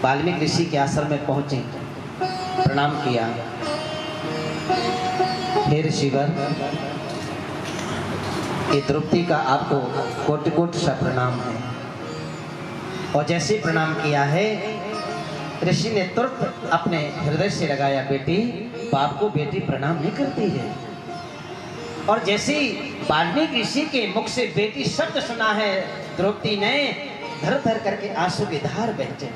वाल्मीकि ऋषि के आश्रम में पहुंचे, प्रणाम किया। हे ऋषिवर, ये द्रौपदी का आपको कोटि कोटि सा प्रणाम है। और जैसे प्रणाम किया है, ऋषि ने तुरंत अपने हृदय से लगाया, बेटी, बाप को बेटी प्रणाम नहीं करती है। और जैसे वाल्मीकि ऋषि के मुख से बेटी शब्द सुना है, द्रौपदी ने धर धर करके आंसू की धार बह चली।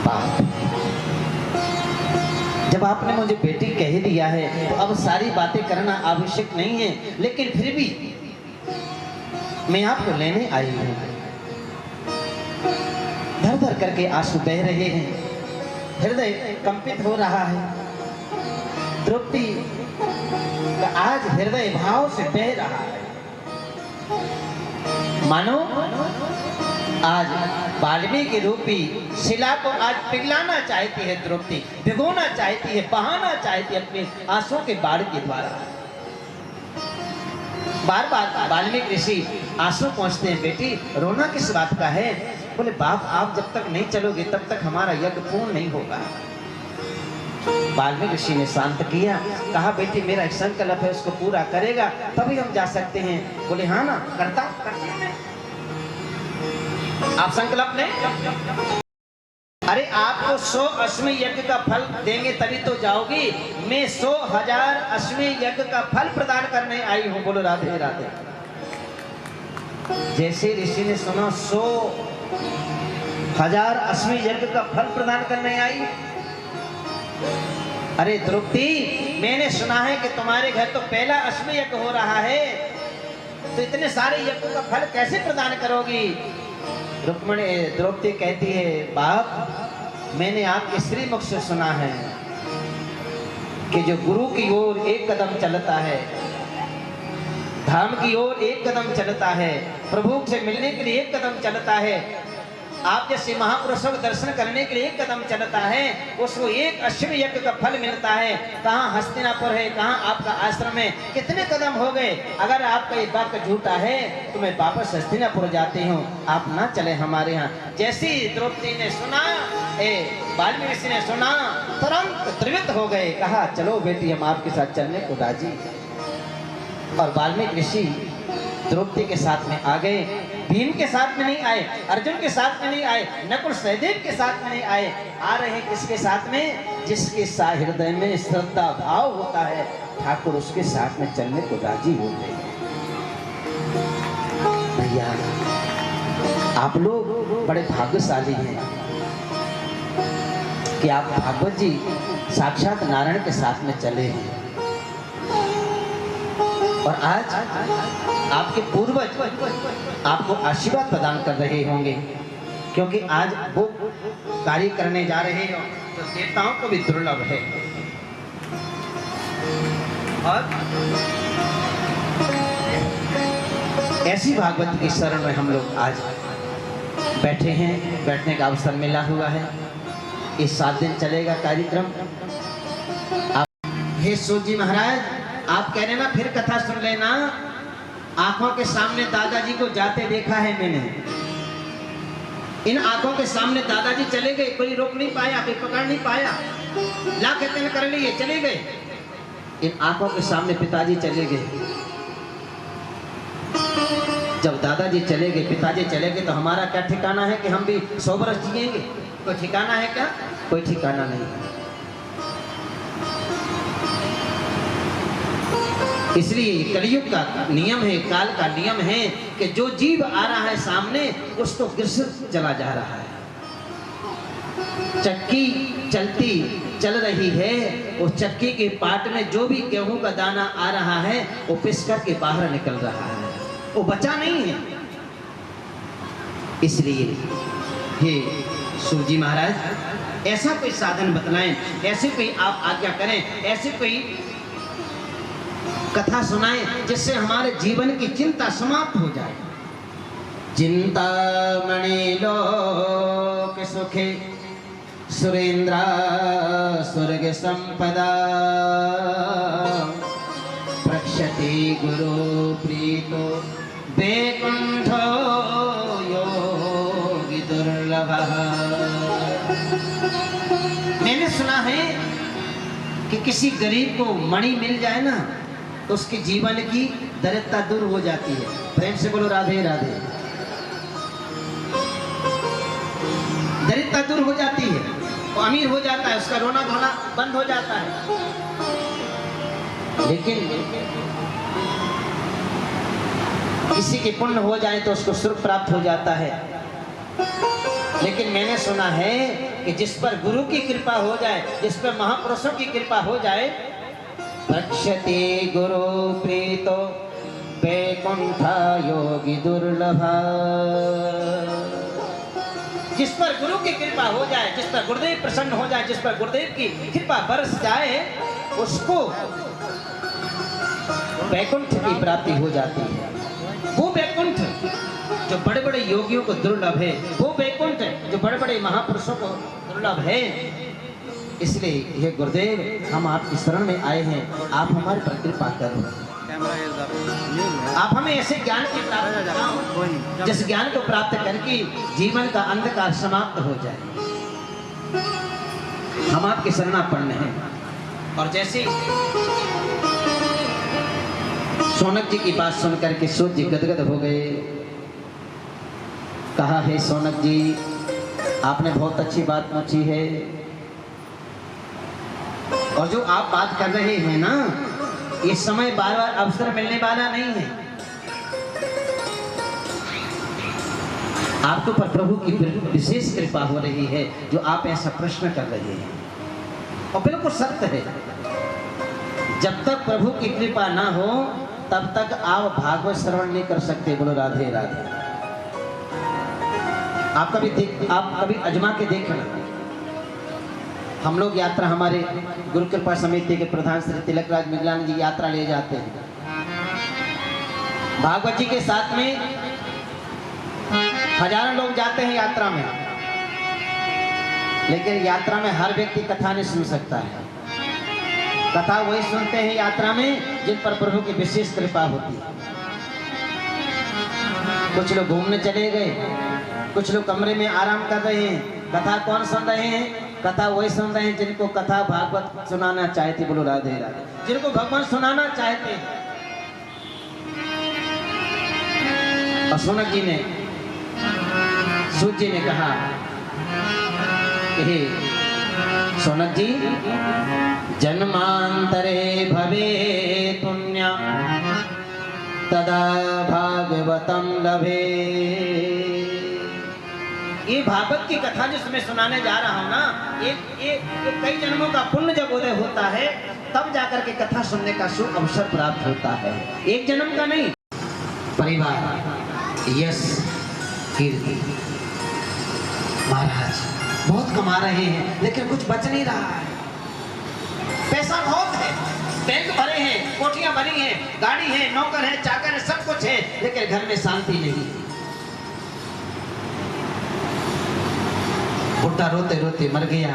बाप, जब आपने मुझे बेटी कह दिया है तो अब सारी बातें करना आवश्यक नहीं है, लेकिन फिर भी मैं आपको लेने आई हूं। धर धर करके आंसू बह रहे हैं, हृदय कंपित हो रहा है। द्रौपदी का आज हृदय भाव से बह रहा है, मानो आज वाल्मीकि रूपी शिला को आज पिघलाना चाहती है द्रौपदी, भिगोना चाहती है, बहाना चाहती है अपने आंसू के बाढ़ के द्वारा। बार बार वाल्मीकि ऋषि आंसू पहुंचते हैं, बेटी रोना किस बात का है? बोले, बाप आप जब तक नहीं चलोगे तब तक हमारा यज्ञ पूर्ण नहीं होगा। वाल्मीकि ऋषि ने शांत किया, कहा, बेटी मेरा एक संकल्प है, उसको पूरा करेगा तभी हम जा सकते हैं। बोले, हाँ ना, करता मैं। आप संकल्प नहीं? अरे आपको 100 अश्वमेध यज्ञ का फल देंगे तभी तो जाओगी। मैं 100,000 अश्वमेध यज्ञ का फल प्रदान करने आई हूँ। बोलो राधे राधे। जैसे ऋषि ने सुना 100,000 अश्वमेध यज्ञ का फल प्रदान करने आई। अरे द्रौपदी, मैंने सुना है कि तुम्हारे घर तो पहला अश्वमेध यज्ञ हो रहा है, तो इतने सारे यज्ञों का फल कैसे प्रदान करोगी? रुक्मिणी द्रौपदी कहती है, बाप मैंने आपके श्री मुख से सुना है कि जो गुरु की ओर एक कदम चलता है, धाम की ओर एक कदम चलता है, प्रभु से मिलने के लिए एक कदम चलता है, आप जैसे महापुरुषों का दर्शन करने के लिए एक कदम चलता है, उसको एक अश्वमेध यज्ञ का फल मिलता है। कहाँ हस्तिनापुर है, कहाँ आपका आश्रम है, कितने कदम हो गए। अगर आपका ये वाक्य झूठा है तो मैं वापस हस्तिनापुर जाती हूँ, आप ना चले हमारे यहाँ। जैसी द्रौपदी ने सुना, वाल्मीकि ऋषि ने सुना, तुरंत द्रवित हो गए, कहा, चलो बेटी हम आपके साथ चलने को राजी। और वाल्मीकि ऋषि द्रौपदी के साथ में आ गए। भीम के साथ में नहीं आए, अर्जुन के साथ में नहीं आए, नकुल सहदेव के साथ में नहीं आए। आ रहे हैं किसके साथ में? जिसके हृदय में श्रद्धा भाव होता है, ठाकुर उसके साथ में चलने को राजी होते हैं। भैया आप लोग बड़े भाग्यशाली हैं कि आप भागवत जी साक्षात नारायण के साथ में चले हैं। और आज आपके पूर्वज आपको आशीर्वाद प्रदान कर रहे होंगे, क्योंकि आज वो कार्य करने जा रहे हो तो देवताओं को भी दुर्लभ है। और ऐसी भागवत की शरण में हम लोग आज बैठे हैं, बैठने का अवसर मिला हुआ है। इस 7 दिन चलेगा कार्यक्रम। हे सूत जी महाराज, आप कह रहे ना फिर कथा सुन लेना। आंखों के सामने दादाजी को जाते देखा है मैंने। इन आंखों के सामने दादाजी चले गए, कोई रोक नहीं पाया, कोई पकड़ नहीं पाया, लाख यत्न कर लिए, चले गए। इन आंखों के सामने पिताजी चले गए। जब दादाजी चले गए, पिताजी चले गए, तो हमारा क्या ठिकाना है कि हम भी 100 वर्ष जिएंगे? कोई ठिकाना है क्या? कोई ठिकाना नहीं। इसलिए कलयुग का नियम है, काल का नियम है कि जो जीव आ रहा है सामने उसको गिरसत चला जा रहा है। चक्की चलती चल रही है, उस चक्की के पाट में जो भी गेहूं का दाना आ रहा है वो पिस करके बाहर निकल रहा है, वो बचा नहीं है। इसलिए हे सूजी महाराज, ऐसा कोई साधन बतलाएं, ऐसे कोई आप आज्ञा करें, ऐसे कोई कथा सुनाएं जिससे हमारे जीवन की चिंता समाप्त हो जाए। चिंतामणि लोक सुखे सुरेंद्र स्वर्ग संपदा प्रक्षति गुरु प्रीतो वैकुंठो यो दुर्लभः। मैंने सुना है कि किसी गरीब को मणि मिल जाए ना तो उसके जीवन की दरिद्रता दूर हो जाती है। प्रेम से बोलो राधे राधे। दरिद्रता दूर हो जाती है, वो अमीर हो जाता है, उसका रोना धोना बंद हो जाता है। लेकिन किसी के पुण्य हो जाए तो उसको सुख प्राप्त हो जाता है। लेकिन मैंने सुना है कि जिस पर गुरु की कृपा हो जाए, जिस पर महापुरुषों की कृपा हो जाए, रक्षते गुरु प्रीतो वैकुंठा योगी दुर्लभा। जिस पर गुरु की कृपा हो जाए, जिस पर गुरुदेव प्रसन्न हो जाए, जिस पर गुरुदेव की कृपा बरस जाए, उसको वैकुंठ की प्राप्ति हो जाती है। वो वैकुंठ जो बड़े बड़े योगियों को दुर्लभ है, वो वैकुंठ जो बड़े बड़े महापुरुषों को दुर्लभ है। इसलिए ये गुरुदेव, हम आपकी शरण में आए हैं, आप हमारे पर कृपा करो। आप हमें ऐसे ज्ञान की प्राप्ति कराओ जिस ज्ञान को प्राप्त करके जीवन का अंधकार समाप्त हो जाए। हम आपके शरणापन्न हैं। और जैसे सोनक जी की बात सुनकर के सूत जी गदगद हो गए। कहा है सोनक जी, आपने बहुत अच्छी बात पूछी है, और जो आप बात कर रहे हैं ना, ये समय बार बार अवसर मिलने वाला नहीं है। आपके ऊपर प्रभु की विशेष कृपा हो रही है जो आप ऐसा प्रश्न कर रहे हैं, और बिल्कुल सत्य है। जब तक प्रभु की कृपा ना हो तब तक आप भागवत श्रवण नहीं कर सकते। बोलो राधे राधे। आप कभी अजमा के देखना। हम लोग यात्रा, हमारे गुरु कृपा समिति के प्रधान श्री तिलकराज मिगलानी जी यात्रा ले जाते हैं। भागवत जी के साथ में हजारों लोग जाते हैं यात्रा में, लेकिन यात्रा में हर व्यक्ति कथा नहीं सुन सकता है। कथा वही सुनते हैं यात्रा में जिन पर प्रभु की विशेष कृपा होती है। कुछ लोग घूमने चले गए, कुछ लोग कमरे में आराम कर रहे हैं। कथा कौन सुन रहे हैं? कथा वही सुन रहे हैं जिनको कथा भागवत सुनाना चाहते। बोलो राधे राधे। जिनको भगवान सुनाना चाहते हैं। और सोनक जी ने, सूत जी ने कहा कि सोनक जी, जन्मांतरे भवे पुण्यम तदा भागवतम लभे। ये भागवत की कथा जो मैं सुनाने जा रहा हूँ ना, ये कई जन्मों का पुण्य जब उदय होता है तब जाकर के कथा सुनने का शुभ अवसर प्राप्त होता है, एक जन्म का नहीं। परिवार, यश, कीर्ति, महाराज बहुत कमा रहे हैं लेकिन कुछ बच नहीं रहा है। पैसा बहुत है, बैंक भरे हैं, कोठियां बनी हैं, गाड़ी है, नौकर है, चाकर है, सब कुछ है, लेकिन घर में शांति नहीं। बुढ़ा रोते रोते मर गया।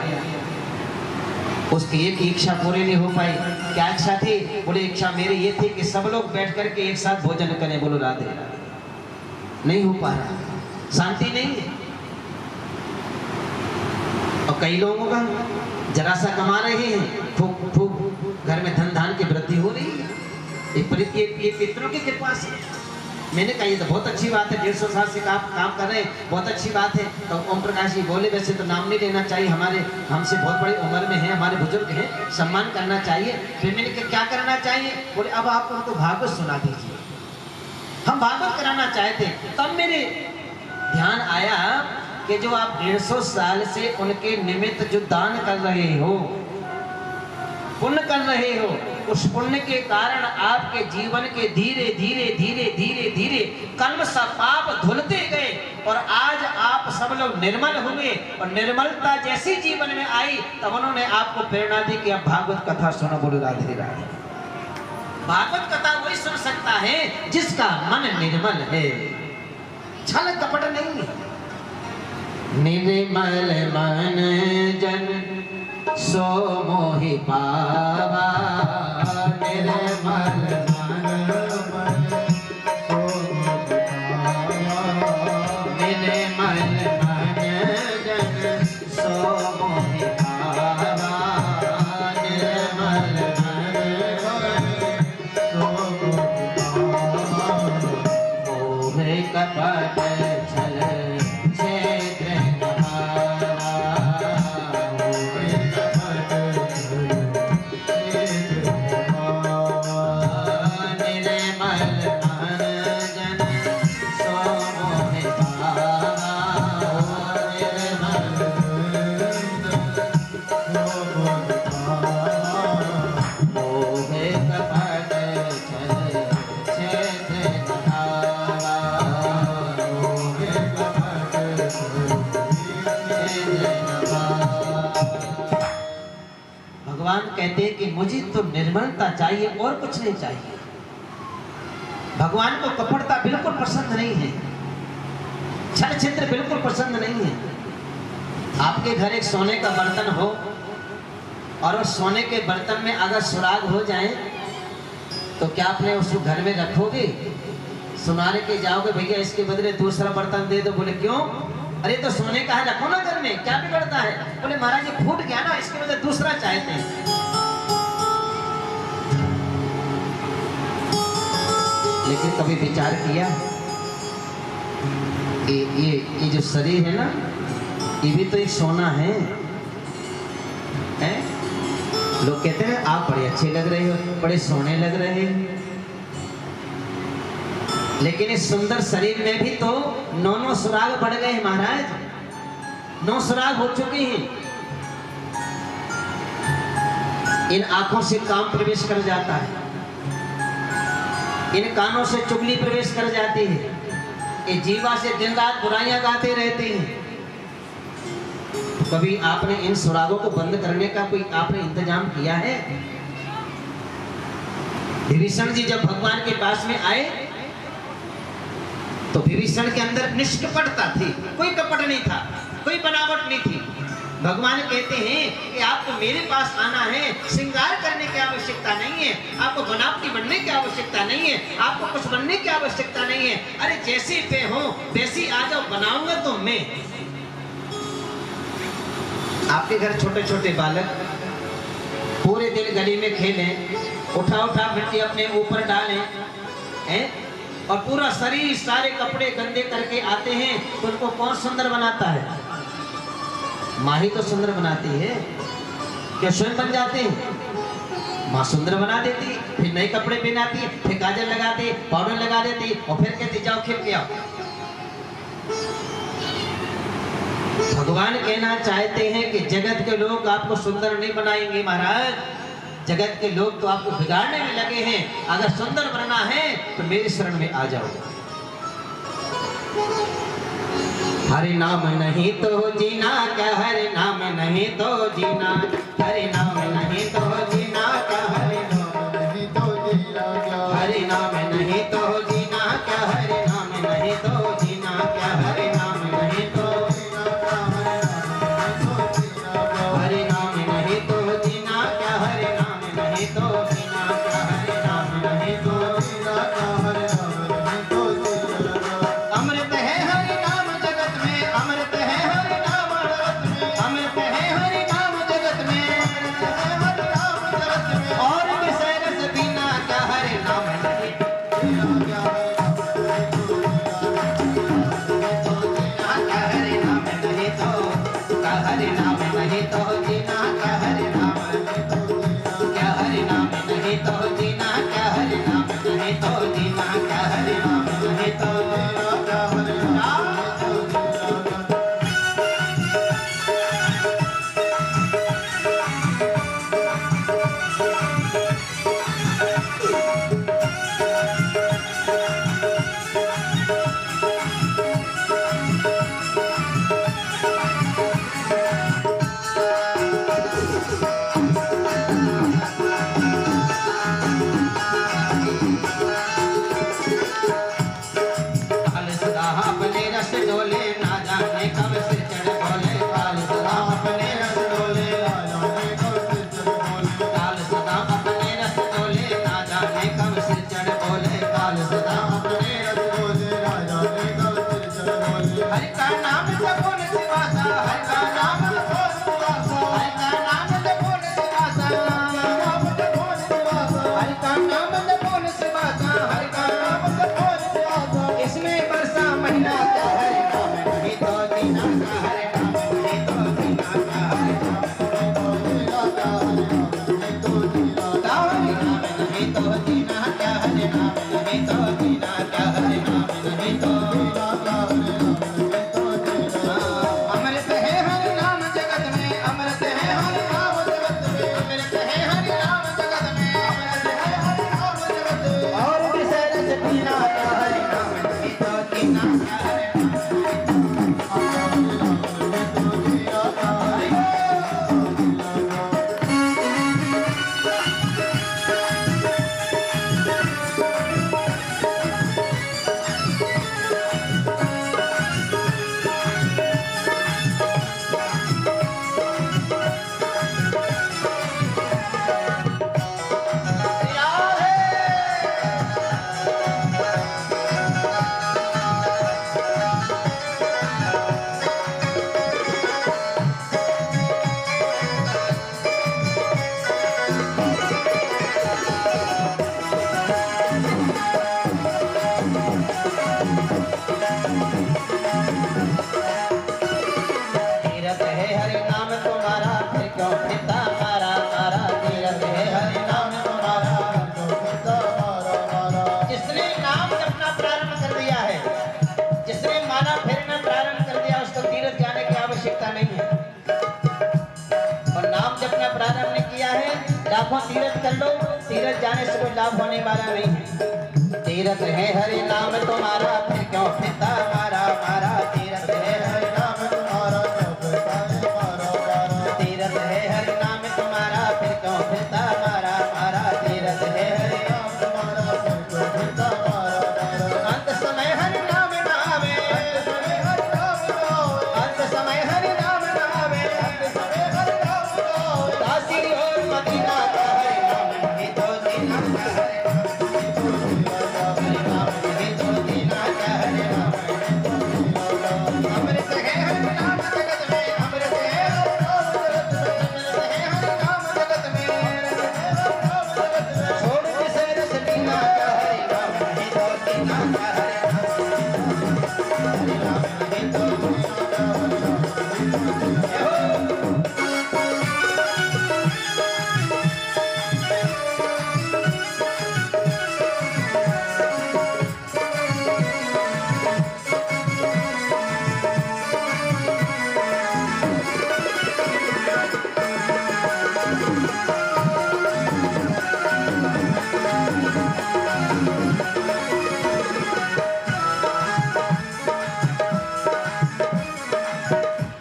उसकी एक इच्छा पूरी नहीं हो पाई। क्या इच्छा थी? बोले इच्छा मेरी ये थी कि सब लोग बैठ करके एक साथ भोजन करें। बोलो राधे राधे। नहीं हो पा रहा, शांति नहीं है। और कई लोगों का जरा सा कमा रहे हैं, खूब खूब घर में धन धान की वृद्धि हो रही है। ये पितरों की कृपा से। मैंने कहा ये तो बहुत अच्छी बात है, 150 साल से काम कर रहे हैं, बहुत अच्छी बात है। तो ओम प्रकाश जी बोले वैसे तो नाम नहीं लेना चाहिए, हमारे हमसे बहुत बड़ी उम्र में है, हमारे बुजुर्ग हैं, सम्मान करना चाहिए। फिर मैंने कहा क्या करना चाहिए? बोले अब आप उनको भागवत सुना दीजिए। हम भागवत कराना चाहते। तब मेरे ध्यान आया कि जो आप 150 साल से उनके निमित्त जो दान कर रहे हो, पुण्य कर रहे हो, उस पुण्य के कारण आपके जीवन के धीरे धीरे धीरे धीरे धीरे कर्म सा पाप धुलते गए और आज आप सब लोग निर्मल हुए। और निर्मलता जैसी जीवन में आई तब उन्होंने आपको प्रेरणा दी कि अब भागवत कथा सुनो। बोलो राधे राधे। भागवत कथा वही सुन सकता है जिसका मन निर्मल है, छल कपट नहीं है। निर्मल मन जन सो मोहि पावा, निर्मल मन सो मोहि पावा, निर्मल मन कहते हैं कि मुझे तो निर्मलता चाहिए और कुछ नहीं चाहिए। भगवान को कपटता बिल्कुल पसंद नहीं है, छल छिद्र बिल्कुल पसंद नहीं है। आपके घर एक सोने का बर्तन हो और उस सोने के बर्तन में अगर सुराग हो जाए तो क्या आपने उसको घर में रखोगे? सुनाने के जाओगे भैया इसके बदले दूसरा बर्तन दे दो। बोले क्यों? अरे तो सोने का है, रखो ना घर में, क्या बिगड़ता है? बोले महाराज ये फूट गया ना, इसके बदले दूसरा चाहते हैं। लेकिन कभी विचार किया ये जो शरीर है ना, ये भी तो एक सोना है, हैं? लोग कहते हैं आप बड़े अच्छे लग रहे हो, बड़े सोने लग रहे हो, लेकिन इस सुंदर शरीर में भी तो 9 सुराग बढ़ गए हैं महाराज, 9 सुराग हो चुके हैं। इन आंखों से काम प्रवेश कर जाता है, इन कानों से चुगली प्रवेश कर जाती है, ये जीवा से दिन रात बुराइयां गाते रहते हैं। कभी आपने इन सुरागों को बंद करने का कोई आपने इंतजाम किया है? विभीषण जी जब भगवान के पास में आए तो विभीषण के अंदर निष्कपटता थी, कोई कपट नहीं था, कोई बनावट नहीं थी। भगवान कहते हैं कि आपको मेरे पास आना है, श्रृंगार करने की आवश्यकता नहीं है, आपको बनावटी बनने की आवश्यकता नहीं है, आपको कुछ बनने की आवश्यकता नहीं है। अरे जैसे पे हो वैसी आ जाओ, बनाऊंगा तो मैं। आपके घर छोटे छोटे बालक पूरे दिन गली में खेलें, उठा उठा मिट्टी अपने ऊपर डालें, हैं? और पूरा शरीर सारे कपड़े गंदे करके आते हैं, तो उनको कौन सुंदर बनाता है? माँ ही तो सुंदर बनाती है, क्या स्वयं बन जाते हैं? माँ सुंदर बना देती, फिर नए कपड़े पहनाती, फिर काजल लगाती, पाउडर लगा देती और फिर कहती जाओ खेल के आओ। भगवान कहना चाहते हैं कि जगत के लोग आपको सुंदर नहीं बनाएंगे महाराज, जगत के लोग तो आपको बिगाड़ने में लगे हैं। अगर सुंदर बनना है तो मेरे शरण में आ जाओ। हरि नाम नहीं तो जीना क्या, हरि नाम नहीं तो जीना, हरि नाम नहीं तो जीना क्या, हरि नाम नहीं तो जीना क्या, हरि नाम नहीं तो जीना क्या, हरि नाम नहीं तो जीना क्या, हरि नाम नहीं तो जीना क्या, हरि नाम नहीं तो जीना क्या, हरि नाम नहीं तो जीना क्या, हरि नाम नहीं तो जीना क्या, हरि नाम नहीं तो जीना। अमृत है हरि नाम जगत में, अमृत है हरि नाम जगत में, अमृत है हरि नाम जगत में, अमृत है हरि नाम जगत में। और विषय रस बिना क्या, हरि नाम नहीं तो जीना क्या, हरि नाम नहीं तो क्या, हरि नाम नहीं तो जीना क्या, हरि नाम नहीं तो क्या, हरि नाम नहीं तो जीना क्या, हरि नाम नहीं तो जीना क्या, हरि नाम नहीं तो जीना क्या, हरि नाम। काल सदा अपने रस डोले, ना जाने कब सिर चढ़ बोले, काल सदा अपने रस डोले, ना जाने कब सिर चढ़ बोले, काल सदा अपने रस डोले, ना जाने कब सिर चढ़ बोले, काल सदा अपने रस डोले, ना जाने कब सिर चढ़ बोले। हरि का नाम जपो न शिवासा, हरि का नाम जपो न शिवासा, हरि का नाम जपो न शिवासा, नाम जपो न शिवासा, हरि का नाम जपो न शिवासा, हरि का नाम जपो न शिवासा। इसमें बरसा महीना क्या, हरि नाम नहीं तो जीना क्या, हरि नाम नहीं तो जीना क्या, हरि नाम नहीं तो जीना क्या, हरि नाम नहीं तो जीना क्या, हरि नाम नहीं तो जीना क्या, हरि नाम नहीं तो जीना क्या, हरि नाम नहीं तो जीना क्या, हरि नाम नहीं तो जीना। अमृत है जाने से कोई लाभ होने वाला नहीं है। तीरथ है हरि नाम तुम्हारा, फिर क्यों फिरता मारा मारा। तीरथ है हरि नाम तुम्हारा, तीरथ है हरि नाम तुम्हारा, फिर क्यों फिरता मारा मारा। तीरथ है हरि नाम तुम्हारा, फिर क्यों फिरता मारा मारा। अंत समय हरि नाम न आवे, अंत समय हरि नाम न आवे, काशी और मदीना का हरि नाम ही तो दीना का हरि नाम ही तो दीना का हरि नाम। अमृत है हरि नाम जगत में, अमृत है हरि नाम जगत में, छोड़ किसे रस दीना का हरि नाम ही तो दीना का हरि नाम ही तो दीना का हरि नाम।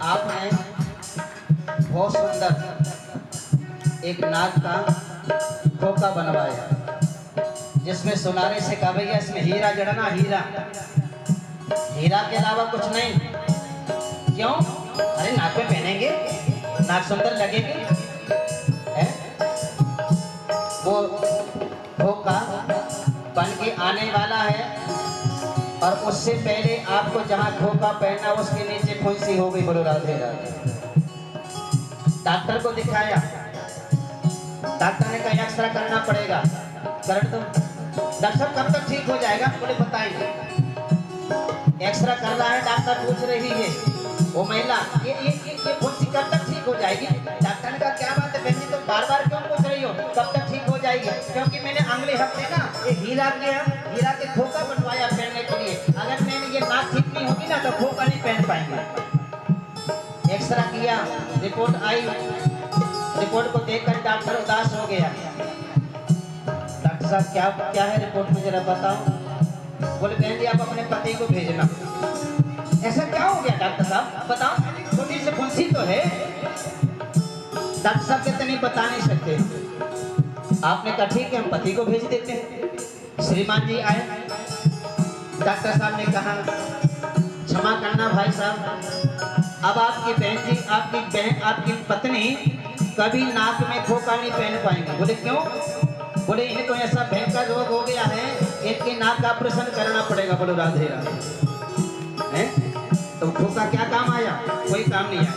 आपने बहुत सुंदर एक नाग का खोखा बनवाया, जिसमें सुनाने से कहा भैया इसमें हीरा जड़ना, हीरा, हीरा के अलावा कुछ नहीं। क्यों? अरे नाक में पहनेंगे, नाक सुंदर लगेगी है? वो खोखा बन के आने वाला है, और उससे पहले आपको जहां खोखा पहनना उसके नीचे फुंसी हो गई। बोलो राधे राधे। डॉक्टर को दिखाया, डॉक्टर ने कहा एक्सरे करना पड़ेगा। कर दो। डॉक्टर साहब कब तक ठीक हो जाएगा? बोले बताइए। एक्सरे कर रहा है, डॉक्टर पूछ रही है वो महिला, ये फुंसी कब तक ठीक हो जाएगी? डॉक्टर ने कहा क्या बात है बहन जी, तो बार बार क्यों पूछ रही हो कब तक ठीक हो जाएगी? क्योंकि मैंने अगले हफ्ते ना ये हीरा के खोखा बनवाया पहनने के लिए। अगर मैंने ये नाक ठीक नहीं होगी ना तो खोखा नहीं पहन पाएंगे। एक्सरा किया, रिपोर्ट आई, रिपोर्ट को देखकर डॉक्टर उदास हो गया। डॉक्टर साहब क्या है रिपोर्ट में जरा बताओ। बोले बहन जी आप अपने पति को भेजना। ऐसा क्या हो गया डॉक्टर साहब बताओ, छोटी सी फुंसी तो है। डॉक्टर साहब कहते नहीं बता नहीं सकते। आपने कहा ठीक है हम पति को भेज देते हैं। श्रीमान जी आए, डॉक्टर साहब ने कहा क्षमा करना भाई साहब, अब आपकी आपकी पत्नी कभी नाक में खोखा नहीं पहन पाएंगे। बोले क्यों? बोले इनको ऐसा भयंकर रोग हो गया है, इनके नाक का ऑपरेशन करना पड़ेगा। बोलो राधे राधे। तो खोखा क्या काम आया? कोई काम नहीं आया।